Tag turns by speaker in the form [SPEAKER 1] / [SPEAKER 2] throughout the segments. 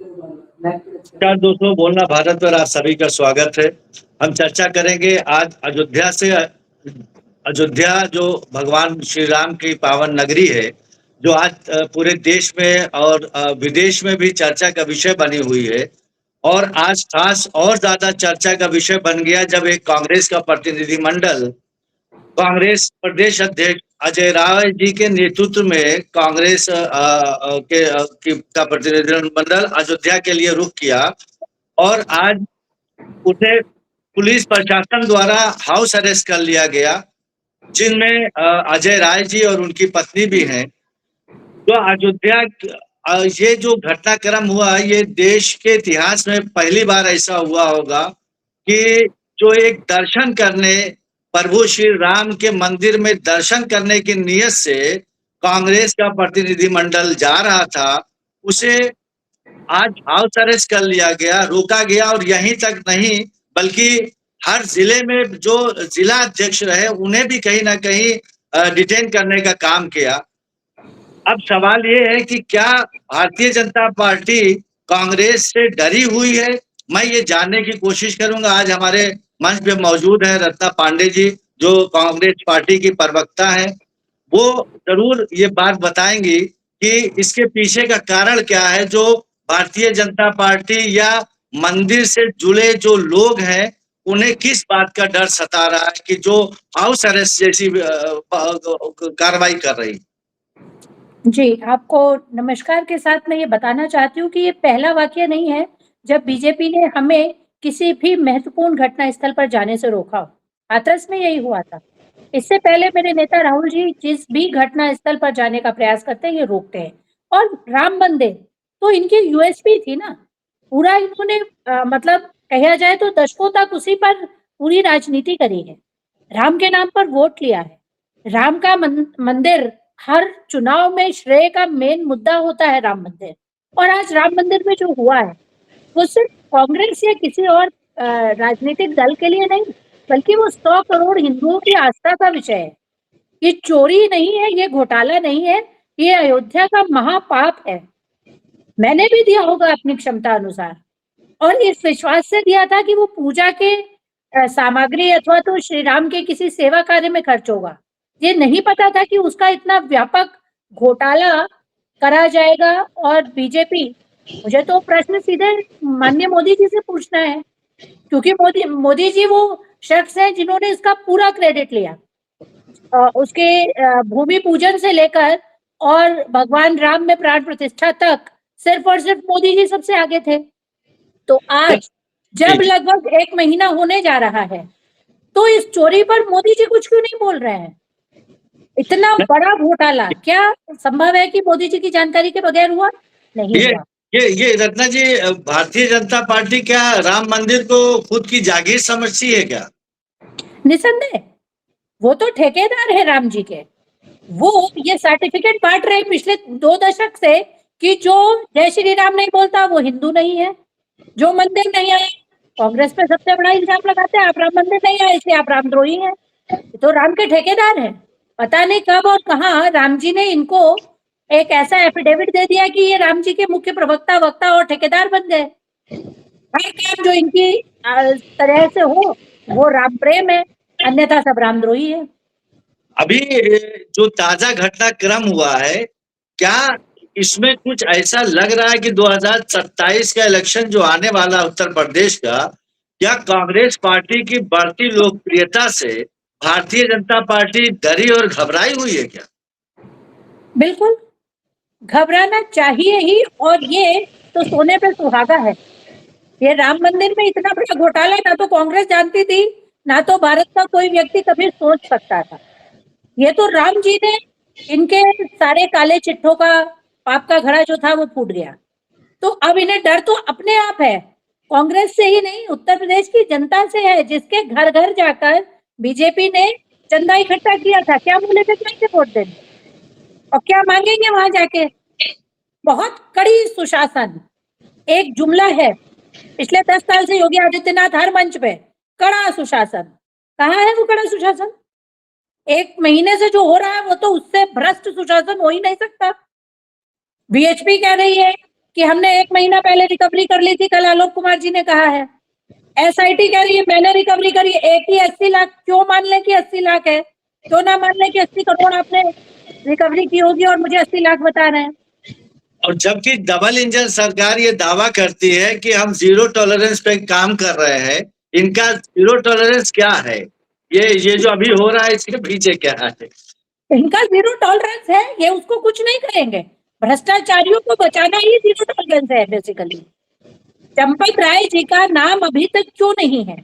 [SPEAKER 1] नमस्कार दोस्तों, बोलना भारत पर आप सभी का स्वागत है। हम चर्चा करेंगे आज अयोध्या जो भगवान श्री राम की पावन नगरी है, जो आज पूरे देश में और विदेश में भी चर्चा का विषय बनी हुई है। और आज खास और ज्यादा चर्चा का विषय बन गया जब एक कांग्रेस का प्रतिनिधिमंडल कांग्रेस प्रदेश अध्यक्ष अजय राय जी के नेतृत्व में कांग्रेस का प्रतिनिधिमंडल अयोध्या के लिए रुख किया और आज उसे पुलिस प्रशासन द्वारा हाउस अरेस्ट कर लिया गया, जिनमें अजय राय जी और उनकी पत्नी भी हैं। तो अयोध्या ये जो घटनाक्रम हुआ, ये देश के इतिहास में पहली बार ऐसा हुआ होगा कि जो एक दर्शन करने प्रभु श्री राम के मंदिर में दर्शन करने की नीयत से कांग्रेस का प्रतिनिधिमंडल जा रहा था, उसे आज हाउस अरेस्ट कर लिया गया, रोका गया। और यहीं तक नहीं बल्कि हर जिले में जो जिला अध्यक्ष रहे उन्हें भी कहीं ना कहीं डिटेन करने का काम किया। अब सवाल ये है कि क्या भारतीय जनता पार्टी कांग्रेस से डरी हुई है? मैं ये जानने की कोशिश करूंगा। आज हमारे मंच पे मौजूद है रत्ना पांडे जी, जो कांग्रेस पार्टी की प्रवक्ता हैं। वो जरूर ये बात बताएंगी कि इसके पीछे का कारण क्या है, जो भारतीय जनता पार्टी या मंदिर से जुड़े जो लोग हैं उन्हें किस बात का डर सता रहा है कि जो हाउस अरेस्ट जैसी कार्रवाई कर रही।
[SPEAKER 2] जी, आपको नमस्कार के साथ मैं ये बताना चाहती हूँ कि ये पहला वाकया नहीं है जब बीजेपी ने हमें किसी भी महत्वपूर्ण घटना स्थल पर जाने से रोका हो। हाथरस में यही हुआ था। इससे पहले मेरे नेता राहुल जी जिस भी घटना स्थल पर जाने का प्रयास करते हैं, ये रोकते हैं। और राम मंदिर तो इनकी यूएसपी थी ना, पूरा इन्होंने मतलब कहा जाए तो दशकों तक उसी पर पूरी राजनीति करी है। राम के नाम पर वोट लिया है। राम का मंदिर हर चुनाव में श्रेय का मेन मुद्दा होता है, राम मंदिर। और आज राम मंदिर में जो हुआ है वो सिर्फ कांग्रेस या किसी और राजनीतिक दल के लिए नहीं, बल्कि वो 100 करोड़ हिंदुओं की आस्था का विषय है। ये चोरी नहीं है, ये घोटाला नहीं है, ये अयोध्या का महापाप है। मैंने भी दिया होगा अपनी क्षमता अनुसार, और इस विश्वास से दिया था कि वो पूजा के सामग्री अथवा तो श्री राम के किसी सेवा कार्य में खर्च होगा। ये नहीं पता था कि उसका इतना व्यापक घोटाला करा जाएगा। और बीजेपी, मुझे तो प्रश्न सीधे माननीय मोदी जी से पूछना है, क्योंकि मोदी जी वो शख्स हैं जिन्होंने इसका पूरा क्रेडिट लिया। उसके भूमि पूजन से लेकर और भगवान राम में प्राण प्रतिष्ठा तक सिर्फ और सिर्फ मोदी जी सबसे आगे थे। तो आज जब लगभग 1 महीना होने जा रहा है, तो इस चोरी पर मोदी जी कुछ क्यों नहीं बोल रहे हैं? इतना बड़ा घोटाला क्या संभव है कि मोदी जी की जानकारी के बगैर हुआ? नहीं हुआ।
[SPEAKER 1] ये रत्ना जी, भारतीय जनता पार्टी क्या राम मंदिर को खुद की जागीर समझती है क्या?
[SPEAKER 2] निसंदेह, वो तो ठेकेदार है राम जी के। वो ये सर्टिफिकेट बांट रहे पिछले 2 दशक से कि जो जय श्री राम नहीं बोलता वो हिंदू नहीं है, जो मंदिर नहीं आए कांग्रेस पे सबसे बड़ा इल्जाम लगाते हैं, आप राम मंदिर नहीं आए इसलिए आप रामद्रोही हैं। तो राम के ठेकेदार हैं। पता नहीं कब और कहां राम जी ने इनको एक ऐसा एफिडेविट दे दिया कि ये राम जी के मुख्य प्रवक्ता, वक्ता और ठेकेदार बन गए। हर काम जो इनकी तरह से हो वो राम प्रेम है, अन्यथा सब रामद्रोही है।
[SPEAKER 1] अभी जो ताजा घटनाक्रम हुआ है, क्या इसमें कुछ ऐसा लग रहा है कि 2027 का इलेक्शन जो आने वाला उत्तर प्रदेश का, क्या कांग्रेस पार्टी की बढ़ती लोकप्रियता से भारतीय जनता पार्टी डरी और घबराई हुई है क्या?
[SPEAKER 2] बिल्कुल घबराना चाहिए ही। और ये तो सोने पे सुहागा है। ये राम मंदिर में इतना बड़ा घोटाला ना तो कांग्रेस जानती थी, ना तो भारत का कोई व्यक्ति कभी सोच सकता था। ये तो राम जी ने, इनके सारे काले चिट्ठों का पाप का घड़ा जो था वो फूट गया। तो अब इन्हें डर तो अपने आप है, कांग्रेस से ही नहीं, उत्तर प्रदेश की जनता से है, जिसके घर घर जाकर बीजेपी ने चंदा इकट्ठा किया था। क्या बोले थे कैसे वोट देंगे और क्या मांगेंगे वहां जाके? बहुत कड़ी सुशासन एक जुमला है। पिछले 10 साल से योगी आदित्यनाथ हर मंच पे कड़ा सुशासन, कहाँ है वो कड़ा सुशासन? 1 महीने से जो हो रहा है वो तो उससे भ्रष्ट सुशासन हो ही नहीं सकता। बीएचपी कह रही है कि हमने 1 महीना पहले रिकवरी कर ली थी, कल आलोक कुमार जी ने कहा है। एसआईटी कह रही है मैंने रिकवरी करी, एक ही 80 लाख, क्यों मान लें कि 80 लाख है? क्यों ना मान लें कि 80 करोड़ आपने रिकवरी की होगी और मुझे 80 लाख बता रहे हैं?
[SPEAKER 1] और जबकि डबल इंजन सरकार ये दावा करती है कि हम जीरो टॉलरेंस पे काम कर रहे हैं, इनका जीरो टॉलरेंस क्या है? ये जो अभी हो रहा है इसके पीछे क्या है?
[SPEAKER 2] इनका जीरो टॉलरेंस है, ये उसको कुछ नहीं करेंगे। भ्रष्टाचारियों को बचाना ही जीरो टॉलरेंस है बेसिकली। चंपत राय जी का नाम अभी तक क्यों नहीं है?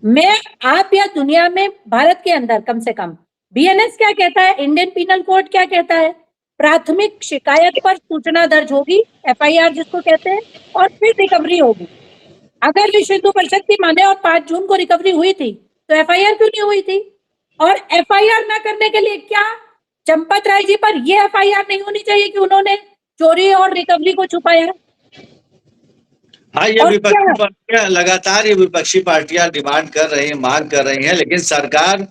[SPEAKER 2] मैं, आप या दुनिया में, भारत के अंदर कम से कम बीएनएस क्या कहता है, इंडियन पिनल कोड क्या कहता है? प्राथमिक शिकायत पर सूचना दर्ज होगी, एफआईआर जिसको कहते हैं, और फिर रिकवरी होगी। अगर विश्व हिंदू परिषद की माने और 5 जून को रिकवरी हुई थी तो एफआईआर क्यों नहीं हुई थी? और एफआईआर ना करने के लिए क्या चंपत राय जी पर ये एफआईआर नहीं होनी चाहिए कि उन्होंने चोरी और रिकवरी को छुपाया?
[SPEAKER 1] हाँ, ये
[SPEAKER 2] और
[SPEAKER 1] विपक्षी
[SPEAKER 2] क्या
[SPEAKER 1] पार्टियां लगातार, ये विपक्षी पार्टियां डिमांड कर रही हैं, मांग कर रही हैं, लेकिन सरकार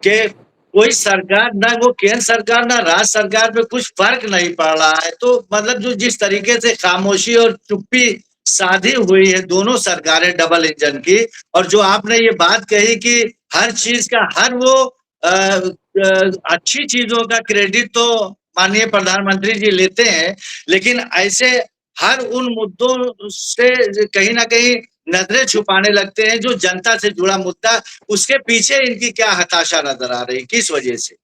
[SPEAKER 1] के, कोई सरकार, ना वो केंद्र सरकार ना राज्य सरकार पे कुछ फर्क नहीं पड़ रहा है। तो मतलब जो जिस तरीके से खामोशी और चुप्पी साधी हुई है दोनों सरकारें डबल इंजन की, और जो आपने ये बात कही कि हर चीज का, हर वो अच्छी चीजों का क्रेडिट तो माननीय प्रधानमंत्री जी लेते हैं, लेकिन ऐसे हर उन मुद्दों से कहीं ना कहीं नजरें छुपाने लगते हैं जो जनता से जुड़ा मुद्दा, उसके पीछे इनकी क्या हताशा नजर आ रही, किस वजह से?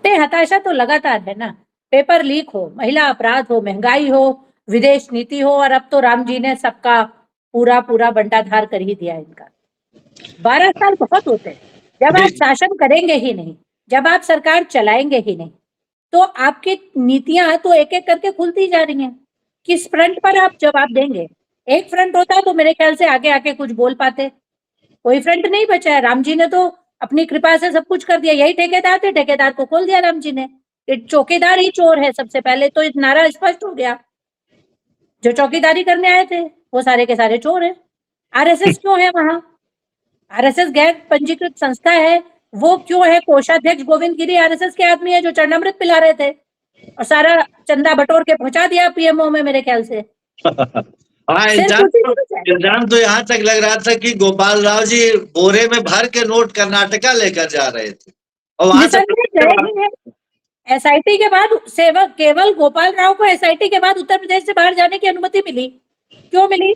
[SPEAKER 2] नहीं, हताशा तो लगातार है ना। पेपर लीक हो, महिला अपराध हो, महंगाई हो, विदेश नीति हो, और अब तो राम जी ने सबका पूरा पूरा बंटाधार कर ही दिया इनका। 12 साल बहुत होते हैं। जब आप शासन करेंगे ही नहीं, जब आप सरकार चलाएंगे ही नहीं, तो आपकी नीतियां तो एक एक करके खुलती जा रही हैं। किस फ्रंट पर आप जवाब देंगे? एक फ्रंट होता तो मेरे ख्याल से आगे आके कुछ बोल पाते। कोई फ्रंट नहीं बचा है। राम जी ने तो अपनी कृपा से सब कुछ कर दिया। यही ठेकेदार थे, ठेकेदार को खोल दिया राम जी ने। चौकीदार ही चोर है, सबसे पहले तो नारा स्पष्ट हो गया। जो चौकीदारी करने आए थे वो सारे के सारे चोर हैं। आरएसएस क्यों है वहां? आरएसएस गैर पंजीकृत संस्था है, वो क्यों है? कोषाध्यक्ष गोविंद गिरी आरएसएस के आदमी है जो चरणामृत पिला रहे थे और सारा चंदा बटोर के पहुंचा दिया पीएमओ में मेरे ख्याल से।
[SPEAKER 1] हाँ,
[SPEAKER 2] सिर्फ उसी की वजह से।
[SPEAKER 1] इल्जाम तो यहाँ तक लग रहा था कि गोपाल राव जी बोरे में भर के नोट कर्नाटका लेकर जा रहे थे, और वहां से
[SPEAKER 2] निसंदेह गए ही हैं। एसआईटी के बाद सेवक केवल गोपाल राव को एसआईटी के बाद उत्तर प्रदेश से बाहर जाने की अनुमति मिली। क्यों मिली?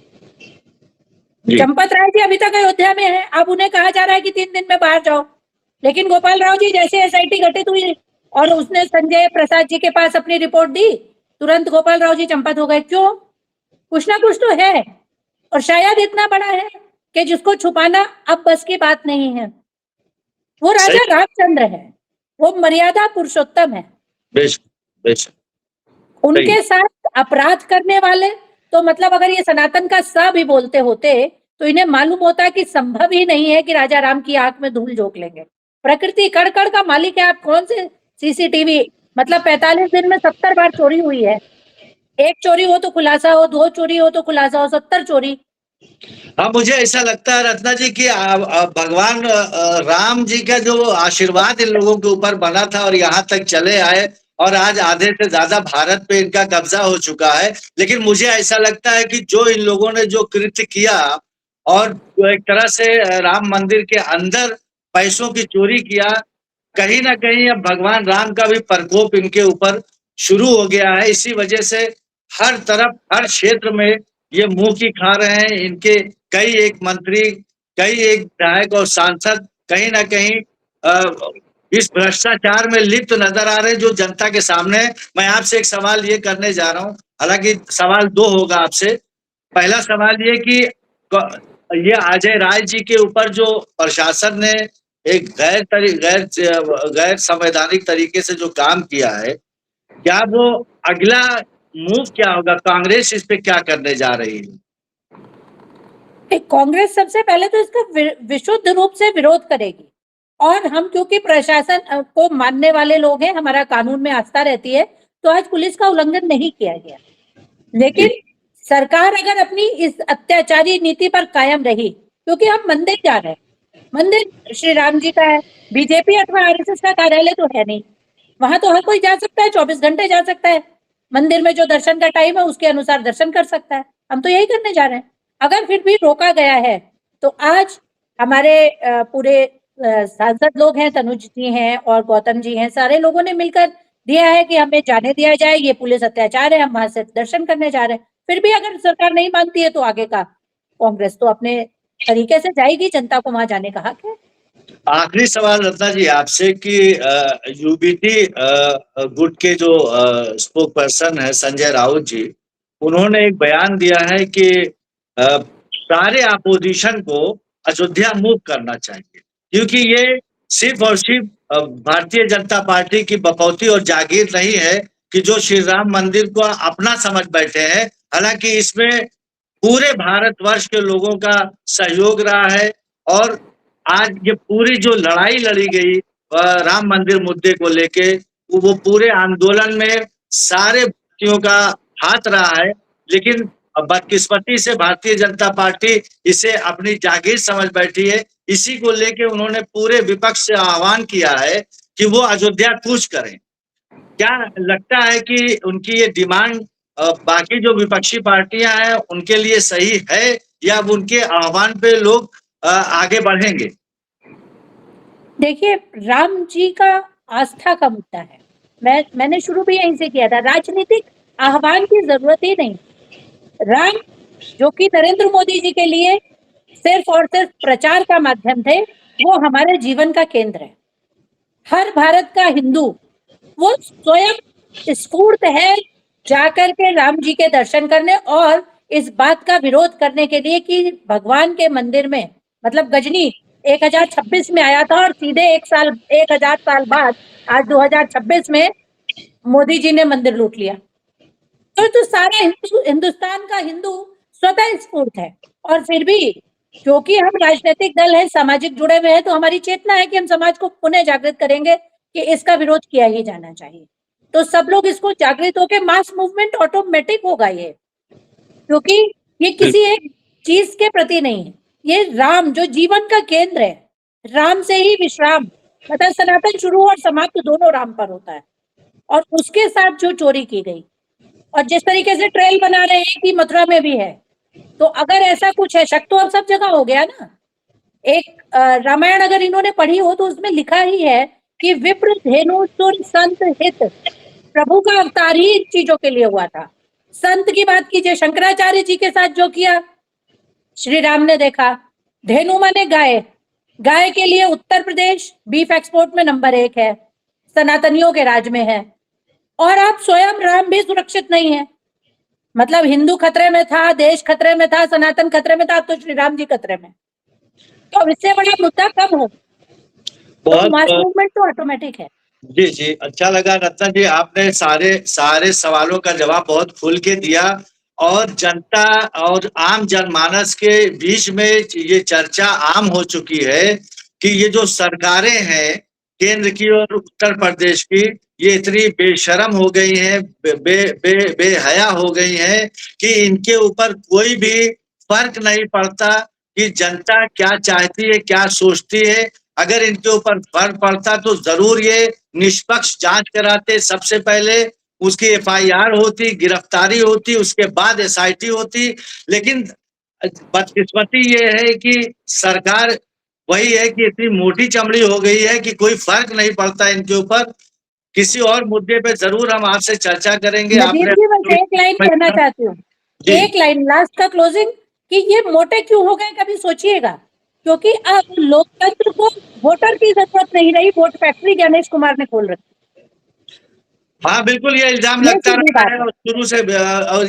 [SPEAKER 2] चंपत राय जी अभी तक अयोध्या में है, अब उन्हें कहा जा रहा है कि 3 दिन में बाहर जाओ। लेकिन गोपाल राव जी जैसे एसआईटी गठित हुई और उसने संजय प्रसाद जी के पास अपनी रिपोर्ट दी, तुरंत गोपाल राव जी चंपत हो गए। क्यों? कुछ ना कुछ तो है, और शायद इतना बड़ा है कि जिसको छुपाना अब बस की बात नहीं है। वो राजा रामचंद्र है, वो मर्यादा पुरुषोत्तम है।
[SPEAKER 1] बेशक, बेशक।
[SPEAKER 2] उनके साथ अपराध करने वाले, तो मतलब अगर ये सनातन का स भी बोलते होते तो इन्हें मालूम होता कि संभव ही नहीं है कि राजा राम की आंख में धूल झोंक लेंगे। प्रकृति कड़-कड़ का मालिक है। आप कौन से सीसीटीवी, मतलब 45 दिन में 70 बार चोरी हुई है। 1 चोरी हो तो खुलासा हो, 2 चोरी हो तो खुलासा हो, 70 चोरी।
[SPEAKER 1] हाँ, मुझे ऐसा लगता है रत्ना जी कि भगवान राम जी का जो आशीर्वाद इन लोगों के ऊपर बना था और यहाँ तक चले आए, और आज आधे से ज्यादा भारत पे इनका कब्जा हो चुका है। लेकिन मुझे ऐसा लगता है कि जो इन लोगों ने जो कृत्य किया, और जो एक तरह से राम मंदिर के अंदर पैसों की चोरी किया, कहीं ना कहीं अब भगवान राम का भी प्रकोप इनके ऊपर शुरू हो गया है। इसी वजह से हर तरफ, हर क्षेत्र में ये मुंह की खा रहे हैं। इनके कई एक मंत्री, कई एक विधायक और सांसद कहीं ना कहीं इस भ्रष्टाचार में लिप्त नजर आ रहे हैं जो जनता के सामने है। मैं आपसे एक सवाल ये करने जा रहा हूँ, हालांकि सवाल 2 होगा आपसे। पहला सवाल ये कि ये अजय राय जी के ऊपर जो प्रशासन ने एक गैर संवैधानिक तरीके से जो काम किया है, क्या वो अगला मूव क्या होगा? कांग्रेस इस पे क्या करने जा रही है?
[SPEAKER 2] कांग्रेस सबसे पहले तो इसका विशुद्ध रूप से विरोध करेगी, और हम क्योंकि प्रशासन को मानने वाले लोग हैं, हमारा कानून में आस्था रहती है, तो आज पुलिस का उल्लंघन नहीं किया गया। लेकिन सरकार अगर अपनी इस अत्याचारी नीति पर कायम रही, क्योंकि हम मंदिर जा रहे हैं, मंदिर श्री राम जी का है, बीजेपी अथवा आरएसएस का कार्यालय तो है नहीं। वहां तो हर कोई जा सकता है, 24 घंटे जा सकता है। मंदिर में जो दर्शन का टाइम है उसके अनुसार दर्शन कर सकता है। हम तो यही करने जा रहे हैं। अगर फिर भी रोका गया है तो आज हमारे पूरे सांसद लोग हैं, तनुज जी हैं और गौतम जी हैं, सारे लोगों ने मिलकर दिया है कि हमें जाने दिया जाए, ये पुलिस अत्याचार है, हम वहां से दर्शन करने जा रहे हैं। फिर भी अगर सरकार नहीं मानती है तो आगे का कांग्रेस तो अपने तरीके से जाएगी, जनता को वहां जाने का हक है।
[SPEAKER 1] आखिरी सवाल रत्ना जी आपसे कि यूबीटी गुट के जो स्पोक पर्सन है संजय राउत जी, उन्होंने एक बयान दिया है कि सारे अपोजिशन को अयोध्या मूव करना चाहिए, क्योंकि ये सिर्फ और सिर्फ भारतीय जनता पार्टी की बकौती और जागीर नहीं है कि जो श्री राम मंदिर को अपना समझ बैठे हैं। हालांकि इसमें पूरे भारतवर्ष के लोगों का सहयोग रहा है और आज ये पूरी जो लड़ाई लड़ी गई राम मंदिर मुद्दे को लेके, वो पूरे आंदोलन में सारे व्यक्तियों का हाथ रहा है। लेकिन बदकिस्मती से भारतीय जनता पार्टी इसे अपनी जागीर समझ बैठी है। इसी को लेके उन्होंने पूरे विपक्ष से आह्वान किया है कि वो अयोध्या कूच करें। क्या लगता है कि उनकी ये डिमांड बाकी जो विपक्षी पार्टियां हैं उनके लिए सही है, या उनके आह्वान पे लोग आगे बढ़ेंगे?
[SPEAKER 2] देखिए, राम जी का आस्था का मुद्दा है। मैंने शुरू भी यहीं से किया था, राजनीतिक आह्वान की जरूरत ही नहीं। राम जो कि नरेंद्र मोदी जी के लिए सिर्फ और सिर्फ प्रचार का माध्यम थे, वो हमारे जीवन का केंद्र है। हर भारत का हिंदू वो स्वयं स्फूर्त है जाकर के राम जी के दर्शन करने और इस बात का विरोध करने के लिए कि भगवान के मंदिर में, मतलब गजनी 1026 में आया था और सीधे 1000 साल बाद आज 2026 में मोदी जी ने मंदिर लूट लिया। तो सारा हिंदुस्तान का हिंदू स्वतः स्फूर्त है। और फिर भी क्योंकि हम राजनीतिक दल है, सामाजिक जुड़े हुए हैं, तो हमारी चेतना है कि हम समाज को पुनः जागृत करेंगे कि इसका विरोध किया ही जाना चाहिए। तो सब लोग इसको जागृत होकर मास मूवमेंट ऑटोमेटिक होगा ये, क्योंकि ये किसी एक चीज के प्रति नहीं है। ये राम जो जीवन का केंद्र है, राम से ही विश्राम, मतलब सनातन शुरू और समाप्त दोनों राम पर होता है। और उसके साथ जो चोरी की गई और जिस तरीके से ट्रेल बना रहे हैं कि मथुरा में भी है, तो अगर ऐसा कुछ है, शक तो अब सब जगह हो गया ना। एक रामायण अगर इन्होंने पढ़ी हो तो उसमें लिखा ही है कि विप्र धेनु सुर संत हित, प्रभु का अवतार ही इन चीजों के लिए हुआ था। संत की बात कीजिए, शंकराचार्य जी के साथ जो किया श्री राम ने देखा। धेनु माने गाय, गाय के लिए उत्तर प्रदेश बीफ एक्सपोर्ट में नंबर 1 है, सनातनियों के राज में है। और आप स्वयं राम भी सुरक्षित नहीं है, मतलब हिंदू खतरे में था, देश खतरे में था, सनातन खतरे में था, अब तो श्री राम जी खतरे में। तो इससे बड़ा मुद्दा कब हो, तो मास मूवमेंट तो ऑटोमेटिक है।
[SPEAKER 1] जी जी, अच्छा लगा रत्ना जी, आपने सारे सवालों का जवाब बहुत खुल के दिया और जनता और आम जनमानस के बीच में ये चर्चा आम हो चुकी है कि ये जो सरकारें हैं केंद्र की और उत्तर प्रदेश की, ये इतनी बेशर्म हो गई हैं, बेहया हो गई हैं कि इनके ऊपर कोई भी फर्क नहीं पड़ता कि जनता क्या चाहती है, क्या सोचती है। अगर इनके ऊपर फर्क पड़ता तो जरूर ये निष्पक्ष जांच कराते, सबसे पहले उसकी एफआईआर होती, गिरफ्तारी होती, उसके बाद एसआईटी होती। लेकिन बदकिस्मती ये है कि सरकार वही है कि इतनी मोटी चमड़ी हो गई है कि कोई फर्क नहीं पड़ता इनके ऊपर। किसी और मुद्दे पे जरूर हम आपसे चर्चा करेंगे।
[SPEAKER 2] नदीम जी, बस एक लाइन कहना चाहती हूँ, एक लाइन लास्ट का क्लोजिंग, कि ये मोटे क्यों हो गए कभी सोचिएगा, क्योंकि अब लोकतंत्र को वोटर की जरूरत नहीं रही, वोट फैक्ट्री गणेश कुमार ने खोल रखी।
[SPEAKER 1] हाँ बिल्कुल, ये इल्जाम लगता रहा है शुरू से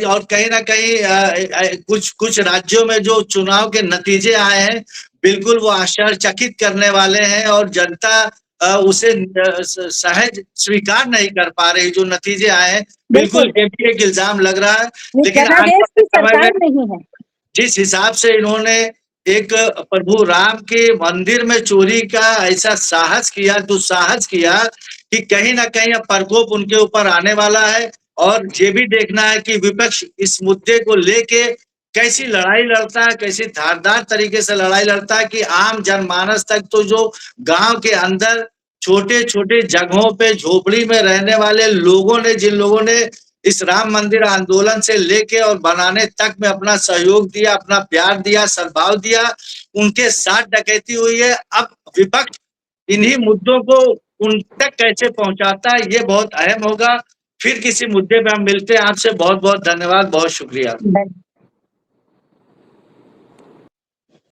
[SPEAKER 1] और कहीं ना कहीं कुछ राज्यों में जो चुनाव के नतीजे आए हैं बिल्कुल वो आश्चर्यचकित करने वाले हैं और जनता उसे सहज स्वीकार नहीं कर पा रही। जो नतीजे आए हैं बिल्कुल ये भी एक इल्जाम लग रहा है। लेकिन
[SPEAKER 2] सरकार नहीं है,
[SPEAKER 1] जिस हिसाब से इन्होंने एक प्रभु राम के मंदिर में चोरी का ऐसा साहस किया, दुस्साहस किया कि कहीं ना कहीं अब प्रकोप उनके ऊपर आने वाला है। और ये भी देखना है कि विपक्ष इस मुद्दे को लेके कैसी लड़ाई लड़ता है, कैसी धारदार तरीके से लड़ाई लड़ता है कि आम जनमानस तक, तो जो गांव के अंदर छोटे छोटे जगहों पे झोपड़ी में रहने वाले लोगों ने, जिन लोगों ने इस राम मंदिर आंदोलन से लेके और बनाने तक में अपना सहयोग दिया, अपना प्यार दिया, सद्भाव दिया, उनके साथ डकैती हुई है। अब विपक्ष इन्हीं मुद्दों को उन तक कैसे पहुंचाता है, ये बहुत अहम होगा। फिर किसी मुद्दे पे हम मिलते हैं। आपसे बहुत बहुत धन्यवाद, बहुत शुक्रिया।